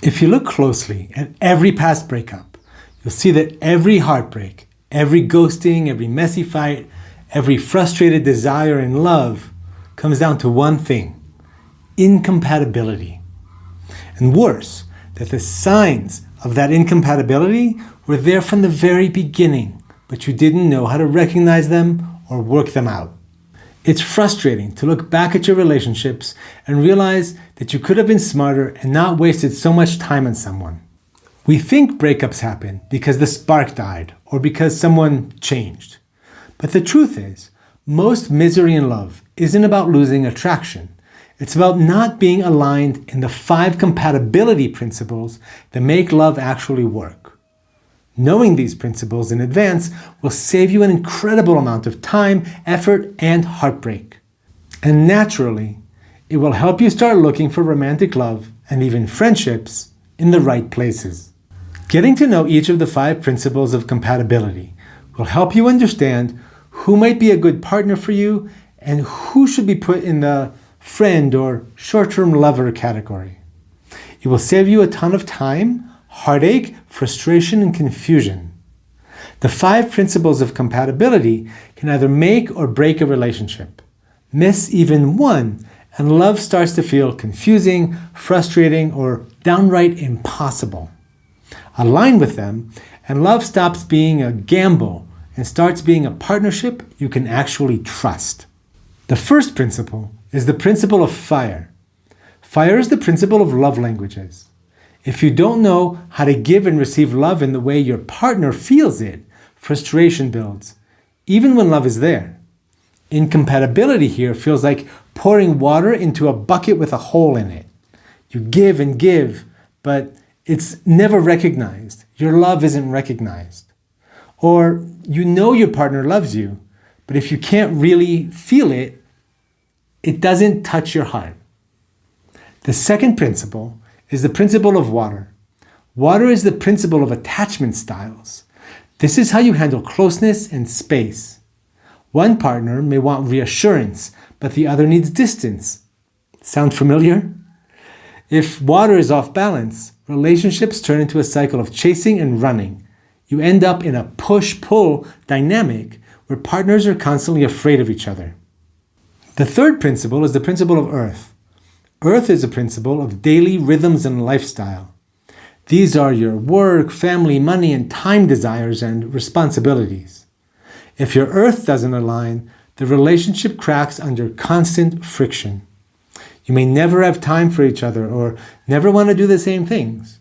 If you look closely at every past breakup, you'll see that every heartbreak, every ghosting, every messy fight, every frustrated desire in love comes down to one thing: incompatibility. And worse, that the signs of that incompatibility were there from the very beginning, but you didn't know how to recognize them or work them out. It's frustrating to look back at your relationships and realize that you could have been smarter and not wasted so much time on someone. We think breakups happen because the spark died or because someone changed. But the truth is, most misery in love isn't about losing attraction. It's about not being aligned in the 5 compatibility principles that make love actually work. Knowing these principles in advance will save you an incredible amount of time, effort, and heartbreak. And naturally, it will help you start looking for romantic love and even friendships in the right places. Getting to know each of the 5 principles of compatibility will help you understand who might be a good partner for you and who should be put in the friend or short-term lover category. It will save you a ton of time, heartache, frustration, and confusion. The 5 principles of compatibility can either make or break a relationship. Miss even one, and love starts to feel confusing, frustrating, or downright impossible. Align with them, and love stops being a gamble and starts being a partnership you can actually trust. The first principle is the principle of fire. Fire is the principle of love languages. If you don't know how to give and receive love in the way your partner feels it, frustration builds, even when love is there. Incompatibility here feels like pouring water into a bucket with a hole in it. You give and give, but it's never recognized. Your love isn't recognized. Or you know your partner loves you, but if you can't really feel it, it doesn't touch your heart. The second principle is the principle of water. Water is the principle of attachment styles. This is how you handle closeness and space. One partner may want reassurance, but the other needs distance. Sound familiar? If water is off balance, relationships turn into a cycle of chasing and running. You end up in a push-pull dynamic where partners are constantly afraid of each other. The third principle is the principle of earth. Earth is a principle of daily rhythms and lifestyle. These are your work, family, money, and time desires and responsibilities. If your earth doesn't align, the relationship cracks under constant friction. You may never have time for each other or never want to do the same things.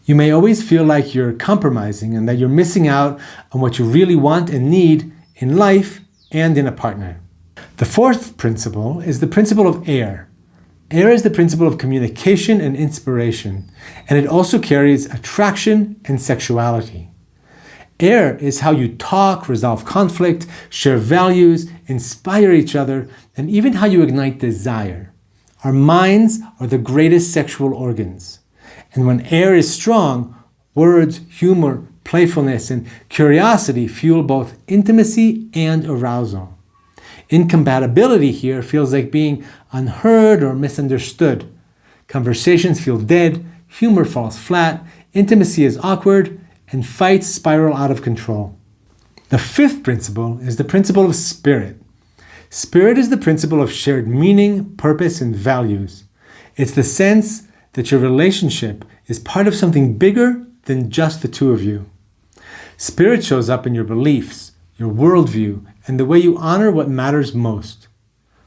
You may always feel like you're compromising and that you're missing out on what you really want and need in life and in a partner. The fourth principle is the principle of air. Air is the principle of communication and inspiration, and it also carries attraction and sexuality. Air is how you talk, resolve conflict, share values, inspire each other, and even how you ignite desire. Our minds are the greatest sexual organs. And when air is strong, words, humor, playfulness, and curiosity fuel both intimacy and arousal. Incompatibility here feels like being unheard or misunderstood. Conversations feel dead, humor falls flat, intimacy is awkward, and fights spiral out of control. The fifth principle is the principle of spirit. Spirit is the principle of shared meaning, purpose, and values. It's the sense that your relationship is part of something bigger than just the two of you. Spirit shows up in your beliefs, your worldview, and the way you honor what matters most.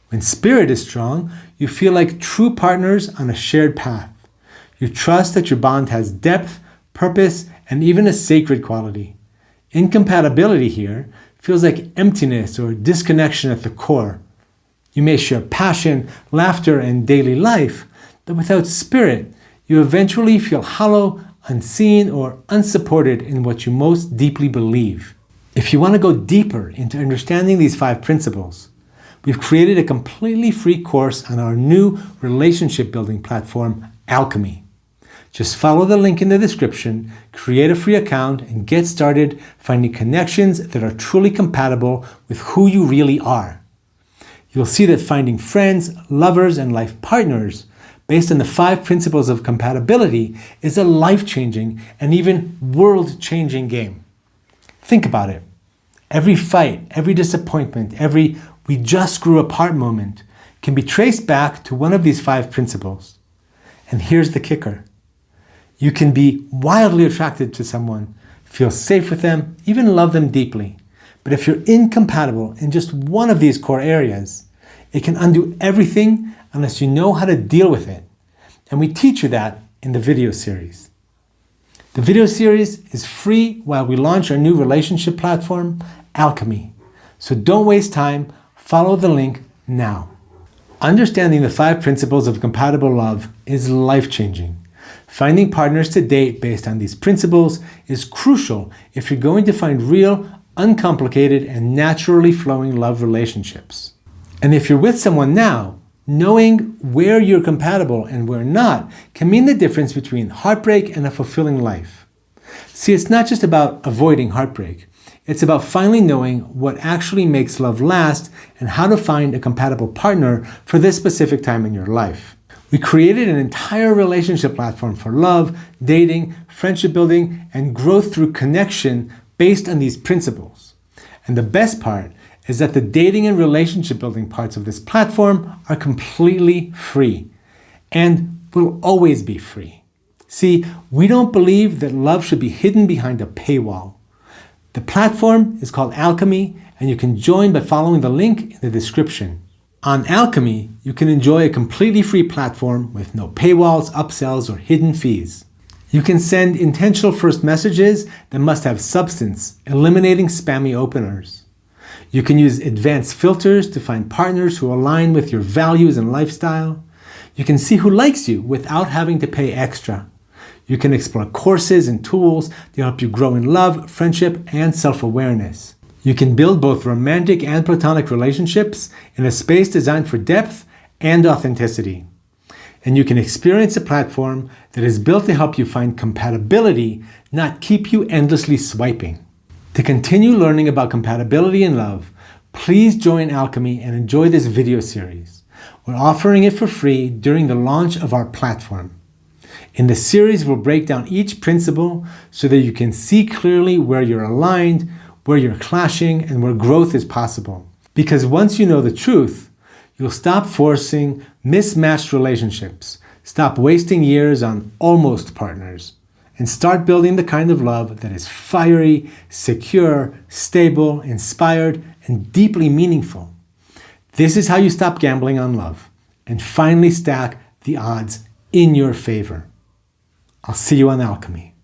When spirit is strong, you feel like true partners on a shared path. You trust that your bond has depth, purpose, and even a sacred quality. Incompatibility here feels like emptiness or disconnection at the core. You may share passion, laughter, and daily life, but without spirit, you eventually feel hollow, unseen, or unsupported in what you most deeply believe. If you want to go deeper into understanding these 5 principles, we've created a completely free course on our new relationship building platform, Alchemy. Just follow the link in the description, create a free account, and get started finding connections that are truly compatible with who you really are. You'll see that finding friends, lovers, and life partners based on the 5 Principles of Compatibility is a life-changing and even world-changing game. Think about it. Every fight, every disappointment, every "we just grew apart" moment can be traced back to one of these 5 principles. And here's the kicker. You can be wildly attracted to someone, feel safe with them, even love them deeply. But if you're incompatible in just one of these core areas, it can undo everything unless you know how to deal with it. And we teach you that in the video series. The video series is free while we launch our new relationship platform, Alchemy. So don't waste time, follow the link now. Understanding the 5 principles of compatible love is life-changing. Finding partners to date based on these principles is crucial if you're going to find real, uncomplicated, and naturally flowing love relationships. And if you're with someone now, knowing where you're compatible and where not can mean the difference between heartbreak and a fulfilling life. See, it's not just about avoiding heartbreak. It's about finally knowing what actually makes love last and how to find a compatible partner for this specific time in your life. We created an entire relationship platform for love, dating, friendship building, and growth through connection based on these principles. And the best part is that the dating and relationship building parts of this platform are completely free and will always be free. See, we don't believe that love should be hidden behind a paywall. The platform is called Alchemy, and you can join by following the link in the description. On Alchemy, you can enjoy a completely free platform with no paywalls, upsells, or hidden fees. You can send intentional first messages that must have substance, eliminating spammy openers. You can use advanced filters to find partners who align with your values and lifestyle. You can see who likes you without having to pay extra. You can explore courses and tools to help you grow in love, friendship, and self-awareness. You can build both romantic and platonic relationships in a space designed for depth and authenticity. And you can experience a platform that is built to help you find compatibility, not keep you endlessly swiping. To continue learning about compatibility in love, please join Alchemy and enjoy this video series. We're offering it for free during the launch of our platform. In the series, we'll break down each principle so that you can see clearly where you're aligned, where you're clashing, and where growth is possible. Because once you know the truth, you'll stop forcing mismatched relationships, stop wasting years on almost partners, and start building the kind of love that is fiery, secure, stable, inspired, and deeply meaningful. This is how you stop gambling on love and finally stack the odds in your favor. I'll see you on Alchemy.